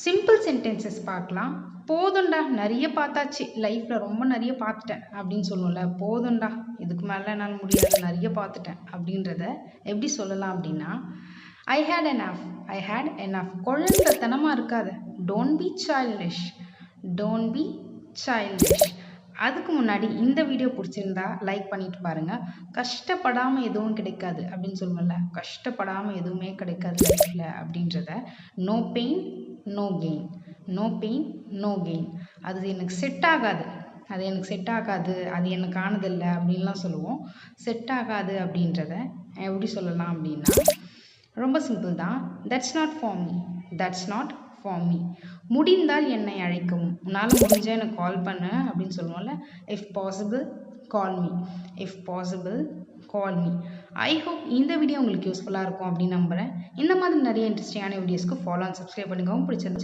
Simple sentences பார்க்கலாம். போதும்டா நிறைய பார்த்தாச்சு, லைஃப்பில் ரொம்ப நிறைய பார்த்துட்டேன் அப்படின்னு சொல்லுவோம்ல. போதும்டா இதுக்கு மேலே என்னால் முடியாது, நிறைய பார்த்துட்டேன் அப்படின்றத எப்படி சொல்லலாம் அப்படின்னா, I hate enough. I hate enough. குழந்தைத்தனமாக இருக்காது. Don't be childish. Don't be childish. அதுக்கு முன்னாடி இந்த வீடியோ பிடிச்சிருந்தா லைக் பண்ணிட்டு பாருங்க. கஷ்டப்படாமல் எதுவும் கிடைக்காது அப்படின்னு சொல்லுவோம்ல, கஷ்டப்படாமல் எதுவுமே கிடைக்காது லைஃப்பில் அப்படின்றத. No pain no gain. No pain no gain. அது எனக்கு செட் ஆகாது, அது எனக்கு செட் ஆகாது, அது எனக்கு ஆனதில்லை அப்படின்லாம் சொல்லுவோம். செட் ஆகாது அப்படின்றத எப்படி சொல்லலாம் அப்படின்னா, ரொம்ப சிம்பிள் தான். That's not for me. That's not for me. முடிந்தால் என்னை அழைக்கவும். உன்னால் முடிஞ்சால் எனக்கு கால் பண்ணு அப்படின்னு சொல்லுவோம்ல. If possible call me. If possible call me. I hope இந்த வீடியோ உங்களுக்கு யூஸ்ஃபுல்லாக இருக்கும் அப்படின்னு நம்புகிறேன். இந்த மாதிரி நிறைய இன்ட்ரெஸ்டிங்கான வீடியோஸ்க்கு ஃபாலோ அண்ட் சப்ஸ்கிரைப் பண்ணிக்கவும். பிடிச்சிருந்துச்சு